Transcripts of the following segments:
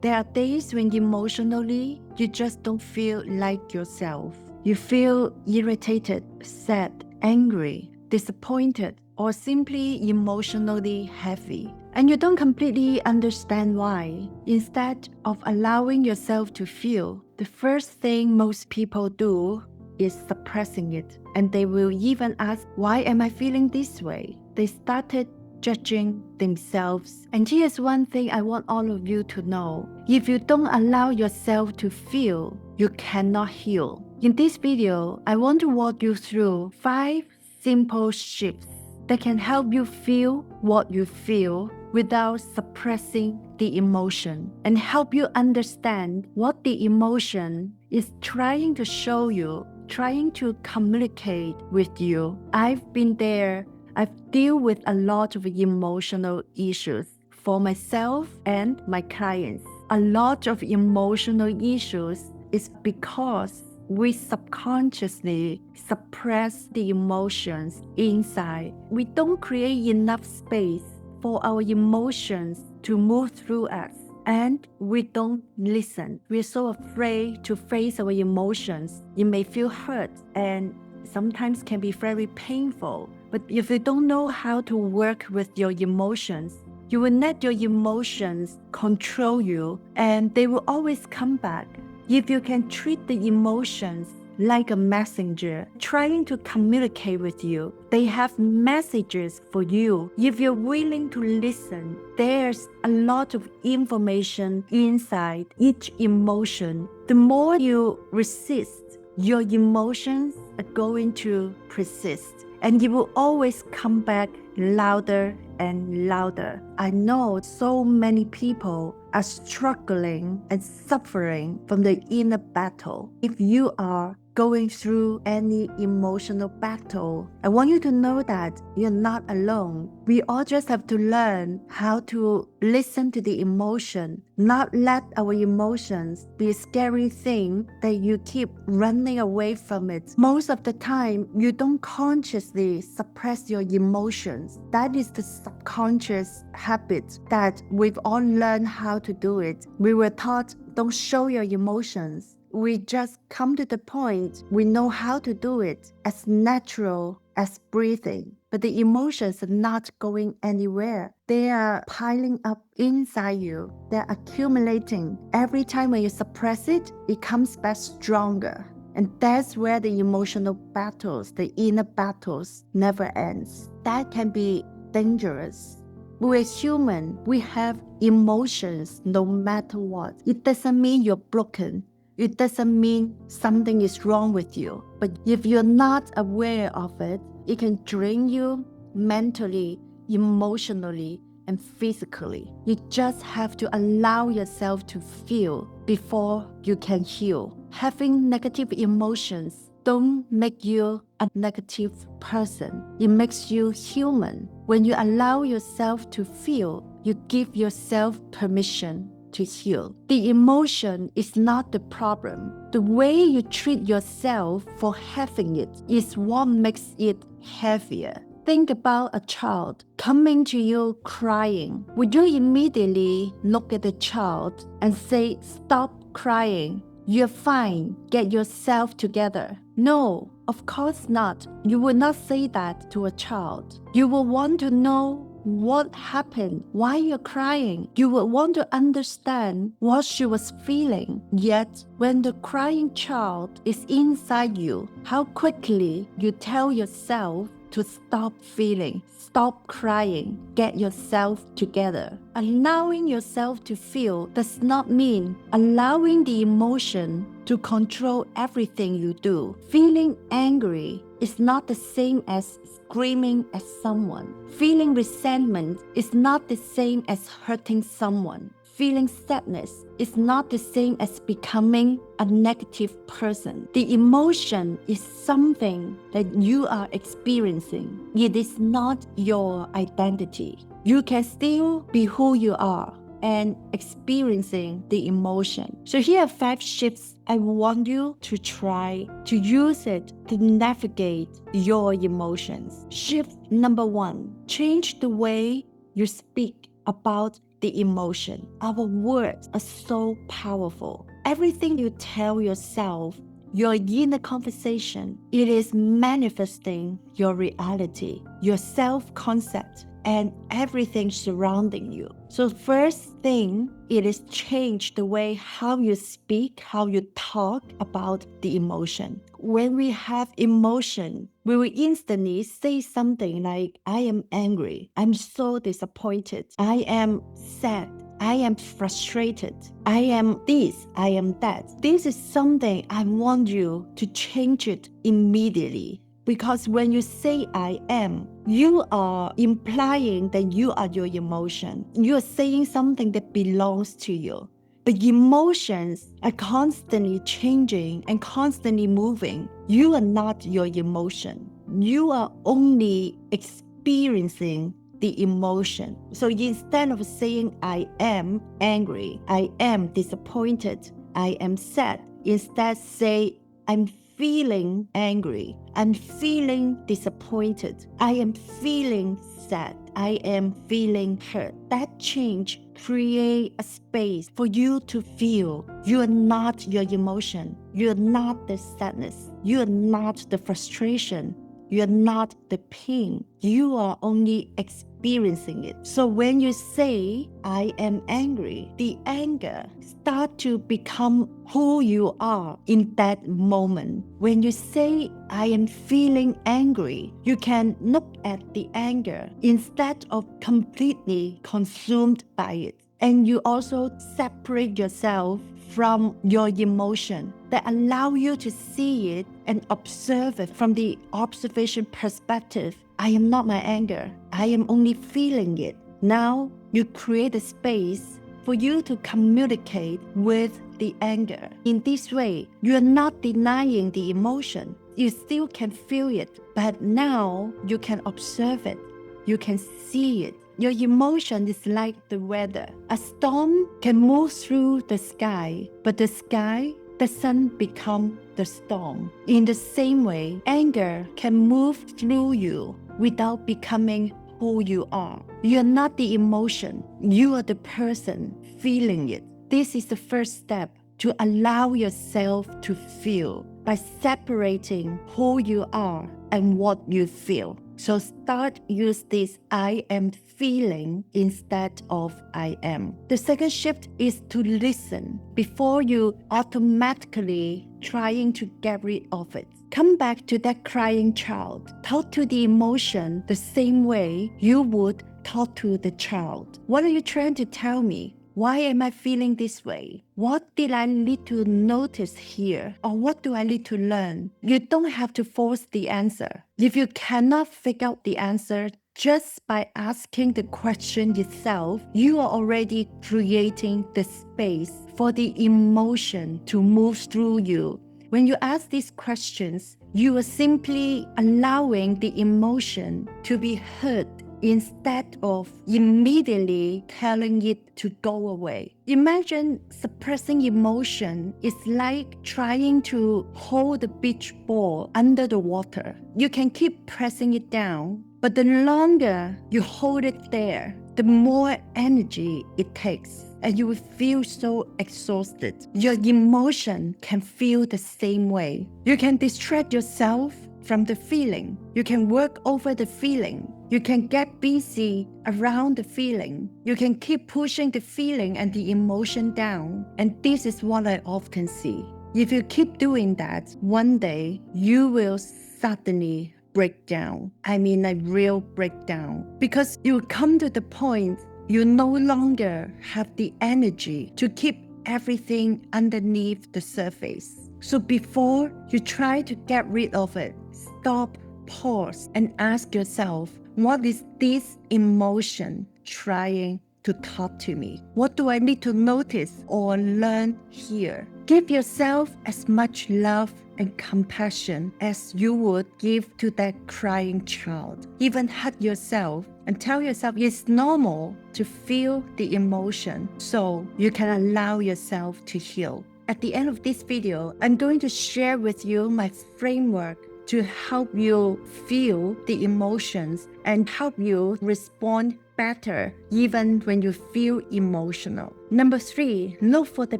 There are days when emotionally you just don't feel like yourself. You feel irritated, sad, angry, disappointed, or simply emotionally heavy. And you don't completely understand why. Instead of allowing yourself to feel, the first thing most people do is suppressing it. And they will even ask, why am I feeling this way? They started judging themselves. And here's one thing I want all of you to know. If you don't allow yourself to feel, you cannot heal. In this video, I want to walk you through 5 simple shifts that can help you feel what you feel without suppressing the emotion, and help you understand what the emotion is trying to show you, trying to communicate with you. I've been there. I've dealt with a lot of emotional issues for myself and my clients. A lot of emotional issues is because we subconsciously suppress the emotions inside. We don't create enough space for our emotions to move through us, and we don't listen. We're so afraid to face our emotions. It may feel hurt and sometimes can be very painful. But if you don't know how to work with your emotions, you will let your emotions control you, and they will always come back. If you can treat the emotions like a messenger trying to communicate with you, they have messages for you. If you're willing to listen, there's a lot of information inside each emotion. The more you resist, your emotions are going to persist, and it will always come back louder and louder. I know so many people are struggling and suffering from the inner battle. If you are going through any emotional battle, I want you to know that you're not alone. We all just have to learn how to listen to the emotion, not let our emotions be a scary thing that you keep running away from it. Most of the time, you don't consciously suppress your emotions. That is the subconscious habit that we've all learned how to do it. We were taught, don't show your emotions. We just come to the point we know how to do it as natural as breathing. But the emotions are not going anywhere. They are piling up inside you. They're accumulating. Every time when you suppress it, it comes back stronger. And that's where the emotional battles, the inner battles, never ends. That can be dangerous. We're human. We have emotions no matter what. It doesn't mean you're broken. It doesn't mean something is wrong with you. But if you're not aware of it, it can drain you mentally, emotionally, and physically. You just have to allow yourself to feel before you can heal. Having negative emotions don't make you a negative person. It makes you human. When you allow yourself to feel, you give yourself permission to heal. The emotion is not the problem. The way you treat yourself for having it is what makes it heavier. Think about a child coming to you crying. Would you immediately look at the child and say, "Stop crying. You're fine. Get yourself together"? No, of course not. You would not say that to a child. You will want to know what happened, why you're crying. You would want to understand what she was feeling. Yet, when the crying child is inside you, how quickly you tell yourself to stop feeling, stop crying, get yourself together. Allowing yourself to feel does not mean allowing the emotion to control everything you do. Feeling angry is not the same as screaming at someone. Feeling resentment is not the same as hurting someone. Feeling sadness is not the same as becoming a negative person. The emotion is something that you are experiencing. It is not your identity. You can still be who you are and experiencing the emotion. So here are 5 shifts I want you to try to use it to navigate your emotions. Shift number 1, change the way you speak about the emotion. Our words are so powerful. Everything you tell yourself, your inner conversation, it is manifesting your reality, your self-concept, and everything surrounding you. So first thing, it is change the way how you speak, how you talk about the emotion. When we have emotion, we will instantly say something like, I am angry, I'm so disappointed, I am sad, I am frustrated, I am this, I am that. This is something I want you to change it immediately. Because when you say I am, you are implying that you are your emotion. You are saying something that belongs to you. But emotions are constantly changing and constantly moving. You are not your emotion. You are only experiencing the emotion. So instead of saying I am angry, I am disappointed, I am sad, instead say I'm feeling angry, I'm feeling disappointed, I am feeling sad, I am feeling hurt. That change create a space for you to feel you are not your emotion, you are not the sadness, you are not the frustration, you are not the pain. You are only experiencing it. So when you say, I am angry, the anger start to become who you are in that moment. When you say, I am feeling angry, you can look at the anger instead of completely consumed by it. And you also separate yourself from your emotion that allow you to see it and observe it from the observation perspective. I am not my anger. I am only feeling it. Now you create a space for you to communicate with the anger. In this way, you are not denying the emotion. You still can feel it, but now you can observe it. You can see it. Your emotion is like the weather. A storm can move through the sky, but the sky doesn't become the storm. In the same way, anger can move through you without becoming who you are. You are not the emotion. You are the person feeling it. This is the first step to allow yourself to feel by separating who you are and what you feel. So start use this I am feeling instead of I am. The second shift is to listen before you automatically trying to get rid of it. Come back to that crying child. Talk to the emotion the same way you would talk to the child. What are you trying to tell me? Why am I feeling this way? What did I need to notice here? Or what do I need to learn? You don't have to force the answer. If you cannot figure out the answer just by asking the question yourself, you are already creating the space for the emotion to move through you. When you ask these questions, you are simply allowing the emotion to be heard instead of immediately telling it to go away. Imagine suppressing emotion is like trying to hold a beach ball under the water. You can keep pressing it down, but the longer you hold it there, the more energy it takes, and you will feel so exhausted. Your emotion can feel the same way. You can distract yourself from the feeling. You can work over the feeling. You can get busy around the feeling. You can keep pushing the feeling and the emotion down. And this is what I often see. If you keep doing that, one day you will suddenly break down. I mean a real breakdown. Because you come to the point you no longer have the energy to keep everything underneath the surface. So before you try to get rid of it, stop, pause, and ask yourself, what is this emotion trying to talk to me? What do I need to notice or learn here? Give yourself as much love and compassion as you would give to that crying child. Even hug yourself and tell yourself it's normal to feel the emotion so you can allow yourself to heal. At the end of this video, I'm going to share with you my framework to help you feel the emotions and help you respond better even when you feel emotional. Number 3, look for the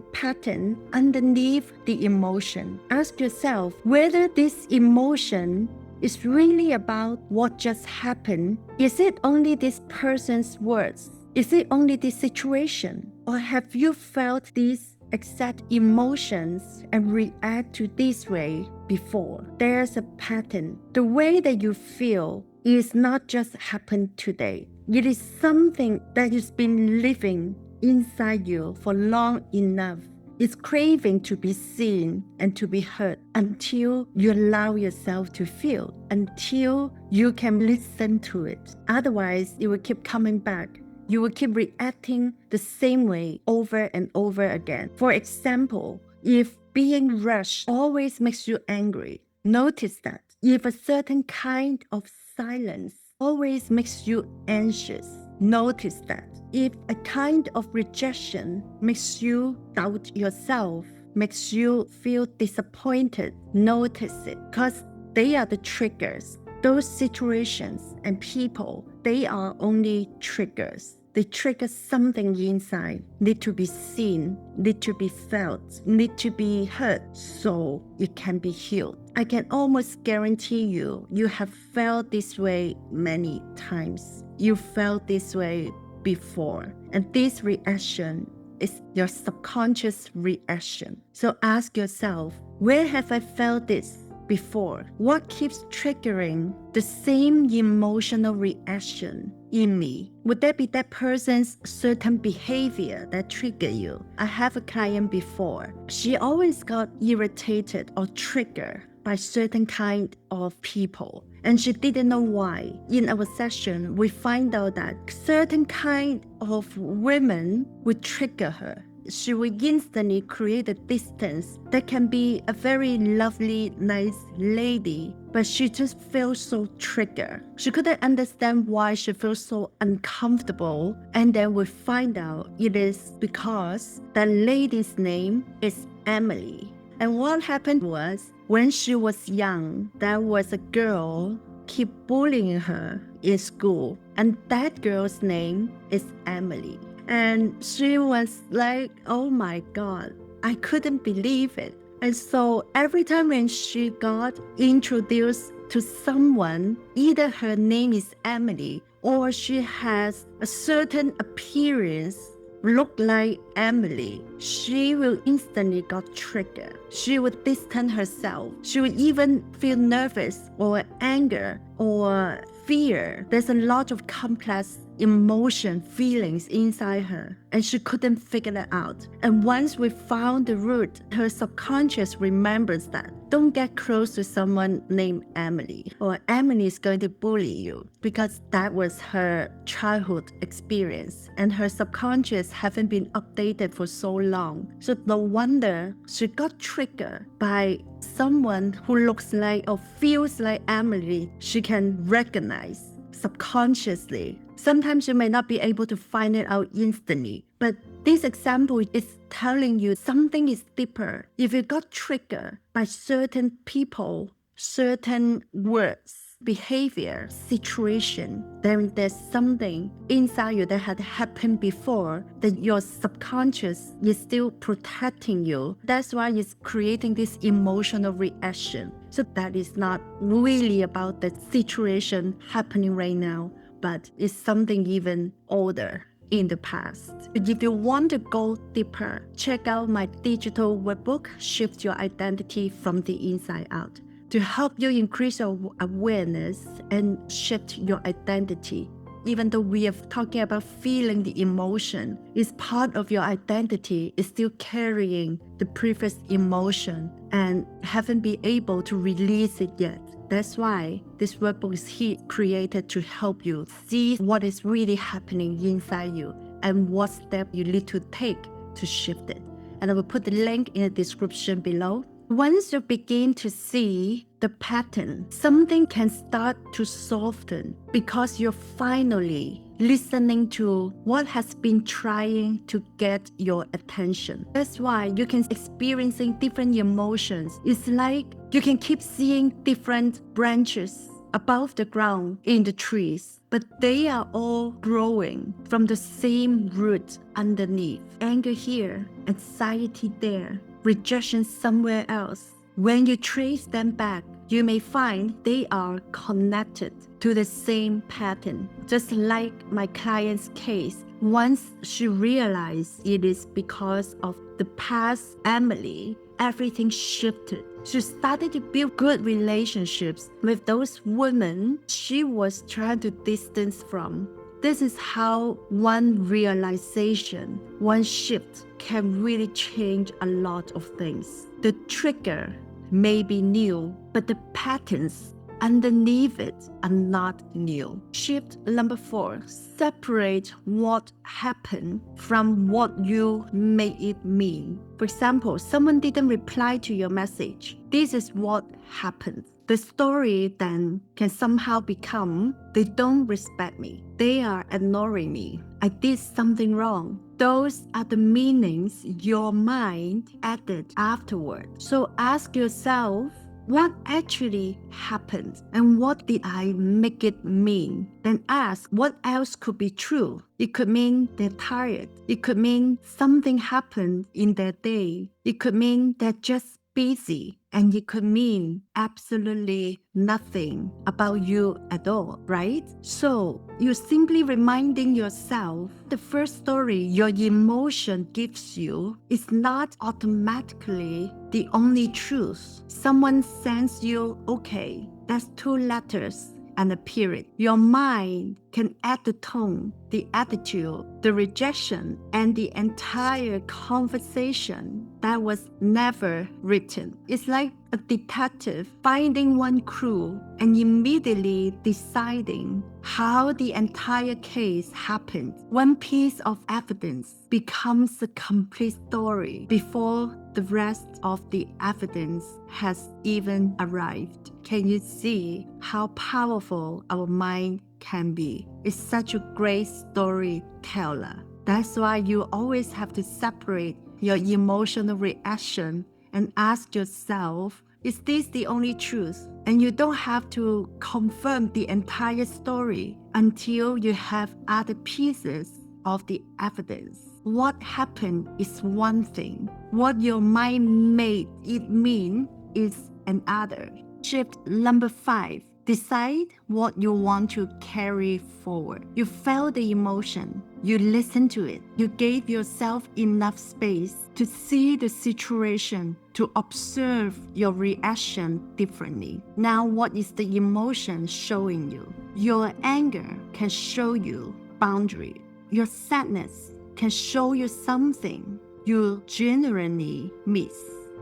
pattern underneath the emotion. Ask yourself whether this emotion is really about what just happened. Is it only this person's words? Is it only this situation? Or have you felt these exact emotions and react to this way before? There's a pattern. The way that you feel is not just happened today. It is something that has been living inside you for long enough. It's craving to be seen and to be heard until you allow yourself to feel, until you can listen to it. Otherwise, it will keep coming back. You will keep reacting the same way over and over again. For example, if being rushed always makes you angry, notice that. If a certain kind of silence always makes you anxious, notice that. If a kind of rejection makes you doubt yourself, makes you feel disappointed, notice it, because they are the triggers. Those situations and people, they are only triggers. They trigger something inside, need to be seen, need to be felt, need to be heard, so it can be healed. I can almost guarantee you have felt this way many times. You felt this way before. And this reaction is your subconscious reaction. So ask yourself, where have I felt this before? What keeps triggering the same emotional reaction in me? Would that be that person's certain behavior that triggered you? I have a client before. She always got irritated or triggered by certain kind of people, and she didn't know why. In our session, we find out that certain kind of women would trigger her. She will instantly create a distance. That can be a very lovely, nice lady, but she just feels so triggered. She couldn't understand why she feels so uncomfortable, and then we find out it is because that lady's name is Emily. And what happened was, when she was young, there was a girl keep bullying her in school, and that girl's name is Emily. And she was like, oh my God, I couldn't believe it. And so every time when she got introduced to someone, either her name is Emily or she has a certain appearance look like Emily, she will instantly got triggered. She would distance herself. She would even feel nervous or anger or fear. There's a lot of complex emotion, feelings inside her, and she couldn't figure it out. And once we found the root, her subconscious remembers that. Don't get close to someone named Emily, or Emily is going to bully you, because that was her childhood experience, and her subconscious haven't been updated for so long. So no wonder she got triggered by someone who looks like or feels like Emily. She can recognize subconsciously. Sometimes you may not be able to find it out instantly, but this example is telling you something is deeper. If you got triggered by certain people, certain words, behavior, situation, then there's something inside you that had happened before that your subconscious is still protecting you. That's why it's creating this emotional reaction. So that is not really about the situation happening right now, but it's something even older in the past. If you want to go deeper, check out my digital workbook, Shift Your Identity from the Inside Out, to help you increase your awareness and shift your identity. Even though we are talking about feeling the emotion, it's part of your identity, is still carrying the previous emotion and haven't been able to release it yet. That's why this workbook is created to help you see what is really happening inside you and what step you need to take to shift it. And I will put the link in the description below. Once you begin to see the pattern, something can start to soften because you're finally listening to what has been trying to get your attention. That's why you can experiencing different emotions. It's like you can keep seeing different branches above the ground in the trees, but they are all growing from the same root underneath. Anger here, anxiety there, rejection somewhere else. When you trace them back, you may find they are connected to the same pattern. Just like my client's case, once she realized it is because of the past Emily, everything shifted. She started to build good relationships with those women she was trying to distance from. This is how one realization, one shift can really change a lot of things. The trigger may be new, but the patterns underneath it are not new. Shift number 4, separate what happened from what you made it mean. For example, someone didn't reply to your message. This is what happened. The story then can somehow become, they don't respect me. They are ignoring me. I did something wrong. Those are the meanings your mind added afterward. So ask yourself, what actually happened and what did I make it mean? Then ask, what else could be true? It could mean they're tired. It could mean something happened in their day. It could mean they're just busy. And it could mean absolutely nothing about you at all, right? So you're simply reminding yourself the first story your emotion gives you is not automatically the only truth. Someone sends you, okay, that's 2 letters and a period. Your mind can add the tone, the attitude, the rejection, and the entire conversation that was never written. It's like a detective finding one clue and immediately deciding how the entire case happened. One piece of evidence becomes a complete story before the rest of the evidence has even arrived. Can you see how powerful our mind can be? It's such a great storyteller. That's why you always have to separate your emotional reaction and ask yourself, is this the only truth? And you don't have to confirm the entire story until you have other pieces of the evidence. What happened is one thing. What your mind made it mean is another. Shift number 5. Decide what you want to carry forward. You felt the emotion. You listened to it. You gave yourself enough space to see the situation, to observe your reaction differently. Now, what is the emotion showing you? Your anger can show you boundary. Your sadness can show you something you genuinely miss.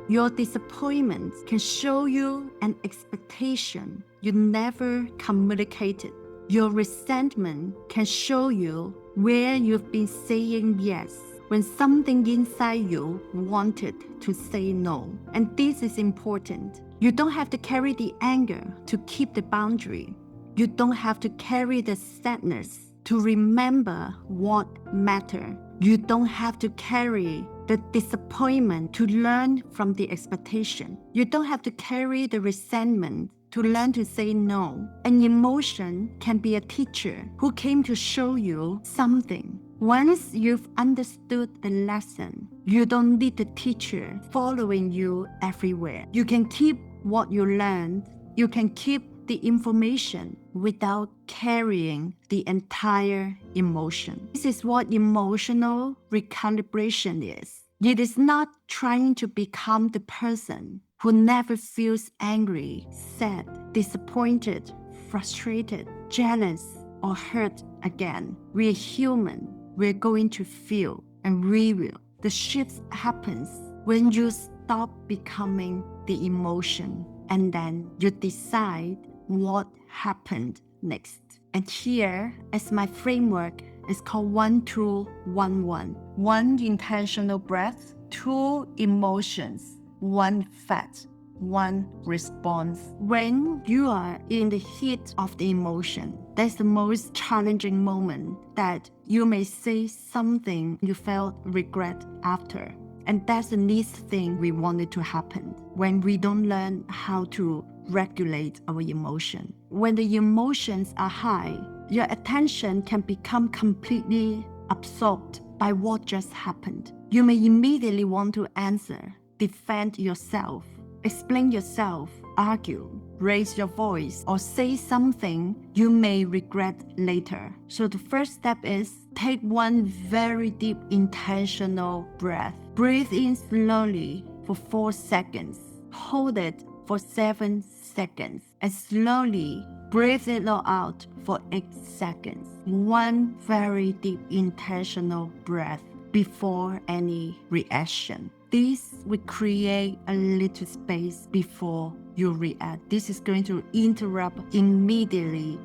Your disappointment can show you an expectation you never communicated. Your resentment can show you where you've been saying yes when something inside you wanted to say no. And this is important. You don't have to carry the anger to keep the boundary. You don't have to carry the sadness to remember what mattered. You don't have to carry the disappointment to learn from the expectation. You don't have to carry the resentment to learn to say no. An emotion can be a teacher who came to show you something. Once you've understood a lesson, you don't need the teacher following you everywhere. You can keep what you learned. You can keep the information without carrying the entire emotion. This is what emotional recalibration is. It is not trying to become the person who never feels angry, sad, disappointed, frustrated, jealous, or hurt again. We're human. We're going to feel, and we will. The shift happens when you stop becoming the emotion, and then you decide what happened next. And here, as my framework, is called 1-2-1-1. 1 intentional breath, 2 emotions, 1 fact, 1 response. When you are in the heat of the emotion, that's the most challenging moment that you may say something you felt regret after. And that's the least thing we wanted to happen when we don't learn how to regulate our emotion. when the emotions are high, your attention can become completely absorbed by what just happened. You may immediately want to answer, defend yourself, explain yourself, argue, raise your voice, or say something you may regret later. So the first step is take one very deep intentional breath. Breathe in slowly for 4 seconds. Hold it for 7 seconds. And slowly breathe it all out for 8 seconds. One very deep intentional breath before any reaction. This will create a little space before you react. This is going to interrupt immediately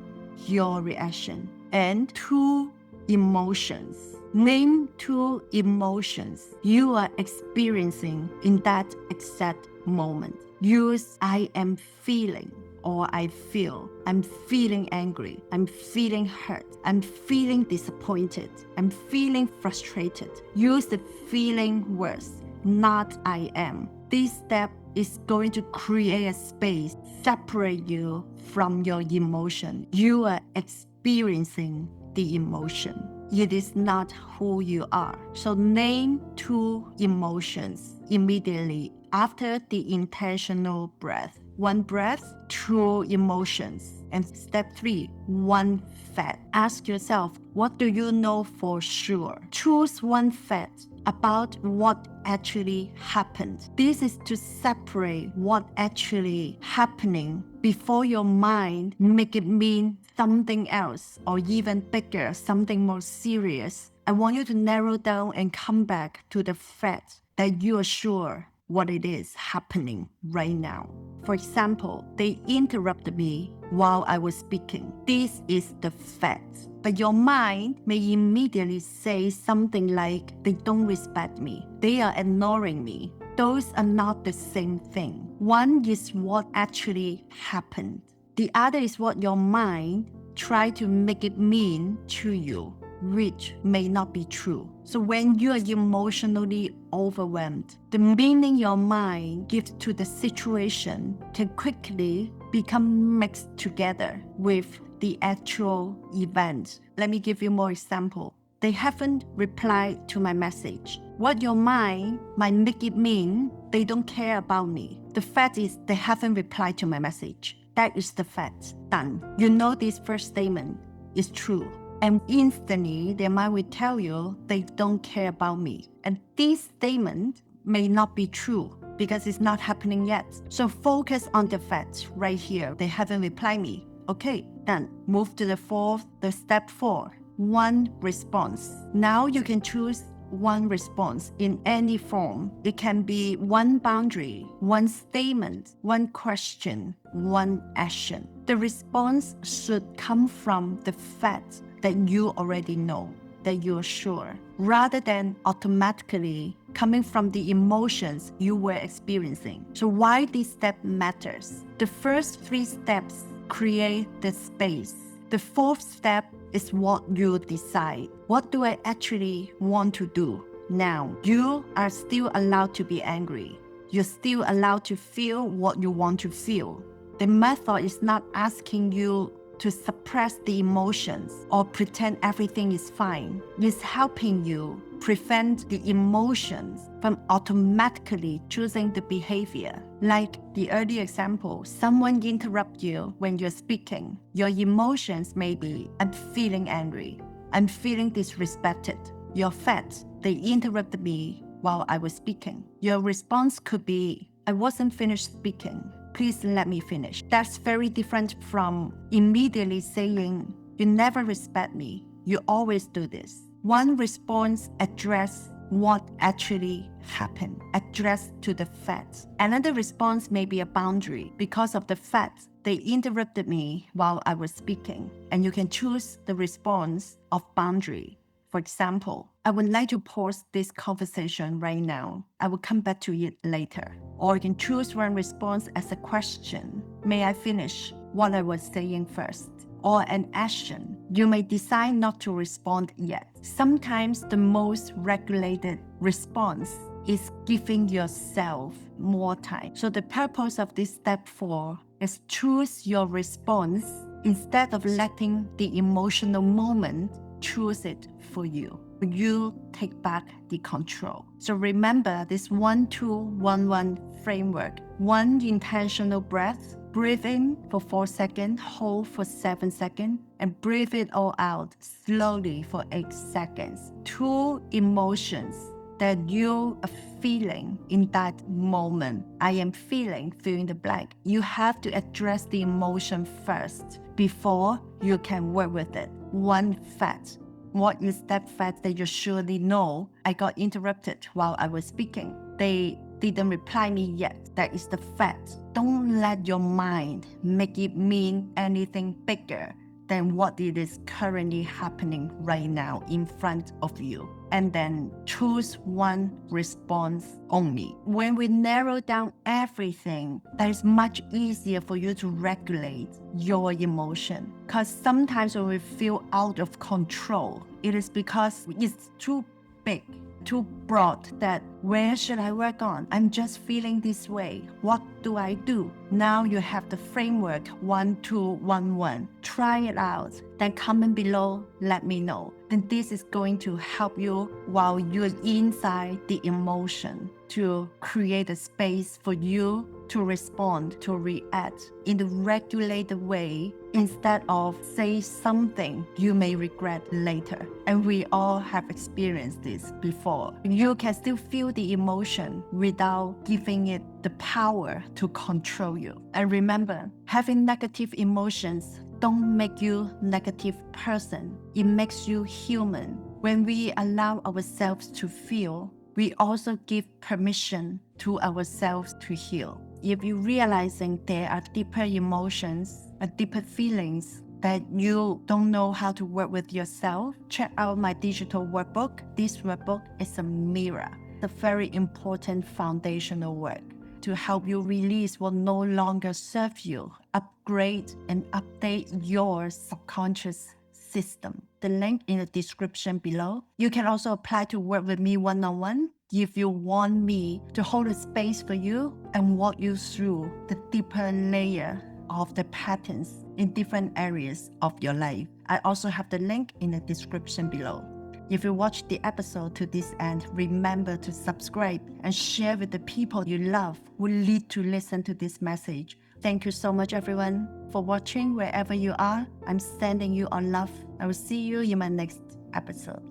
your reaction. And 2 emotions. Name 2 emotions you are experiencing in that exact moment. Use I am feeling or I feel. I'm feeling angry. I'm feeling hurt. I'm feeling disappointed. I'm feeling frustrated. Use the feeling words, not I am. This step is going to create a space, separate you from your emotion. You are experiencing the emotion. It is not who you are. So name 2 emotions immediately after the intentional breath. 1 breath, 2 emotions. And step 3, 1 fact. Ask yourself, what do you know for sure? Choose 1 fact about what actually happened. This is to separate what actually happening before your mind make it mean something else or even bigger, something more serious. I want you to narrow down and come back to the fact that you are sure what it is happening right now. For example, they interrupted me while I was speaking. This is the fact. But your mind may immediately say something like, they don't respect me. They are ignoring me. Those are not the same thing. One is what actually happened. The other is what your mind tried to make it mean to you, which may not be true. So when you are emotionally overwhelmed, the meaning your mind gives to the situation can quickly become mixed together with the actual event. Let me give you more example. They haven't replied to my message. What your mind might make it mean, they don't care about me. The fact is they haven't replied to my message. That is the fact. Done. You know this first statement is true. And instantly, their mind will tell you they don't care about me. And this statement may not be true because it's not happening yet. So focus on the fact right here. They haven't replied me. Okay, then move to the step 4. 1 response. Now you can choose 1 response in any form. It can be 1 boundary, 1 statement, 1 question, 1 action. The response should come from the fact that you already know, that you're sure, rather than automatically coming from the emotions you were experiencing. So why this step matters? The first 3 steps create the space. The 4th step is what you decide. What do I actually want to do now? You are still allowed to be angry. You're still allowed to feel what you want to feel. The method is not asking you to suppress the emotions or pretend everything is fine. It's helping you prevent the emotions from automatically choosing the behavior. Like the earlier example, someone interrupts you when you're speaking. Your emotions may be, I'm feeling angry. I'm feeling disrespected. Your fact, they interrupted me while I was speaking. Your response could be, I wasn't finished speaking. Please let me finish. That's very different from immediately saying, you never respect me. You always do this. One response addresses what actually happened, addressed to the facts. Another response may be a boundary because of the fact they interrupted me while I was speaking. And you can choose the response of boundary. For example, I would like to pause this conversation right now. I will come back to it later. Or you can choose one response as a question. May I finish what I was saying first? Or an action. You may decide not to respond yet. Sometimes the most regulated response is giving yourself more time. So the purpose of this step 4 is choose your response instead of letting the emotional moment choose it for you. You take back the control. So remember this 1-2-1-1 framework. 1 intentional breath. Breathe in for 4 seconds, hold for 7 seconds, and breathe it all out slowly for 8 seconds. 2 emotions that you are feeling in that moment. I am feeling, fill in the blank. You have to address the emotion first before you can work with it. 1 fact. What is that fact that you surely know? I got interrupted while I was speaking. They didn't reply me yet. That is the fact. Don't let your mind make it mean anything bigger than what it is currently happening right now in front of you. And then choose 1 response only. When we narrow down everything, that is much easier for you to regulate your emotion. Because sometimes when we feel out of control, it is because it's too big, too broad, that where should I work on? I'm just feeling this way. What do I do? Now you have the framework 1-2-1-1. Try it out. Then comment below, let me know. Then this is going to help you while you're inside the emotion to create a space for you to respond, to react in the regulated way instead of say something you may regret later. And we all have experienced this before. You can still feel the emotion without giving it the power to control you. And remember, having negative emotions don't make you a negative person. It makes you human. When we allow ourselves to feel, we also give permission to ourselves to heal. If you're realizing there are deeper emotions, deeper feelings that you don't know how to work with yourself, check out my digital workbook. This workbook is a mirror. It's a very important foundational work to help you release what no longer serves you, upgrade and update your subconscious system. The link in the description below. You can also apply to work with me one-on-one if you want me to hold a space for you and walk you through the deeper layer of the patterns in different areas of your life. I also have the link in the description below. If you watched the episode to this end, remember to subscribe and share with the people you love who need to listen to this message. Thank you so much, everyone, for watching wherever you are. I'm sending you all love. I will see you in my next episode.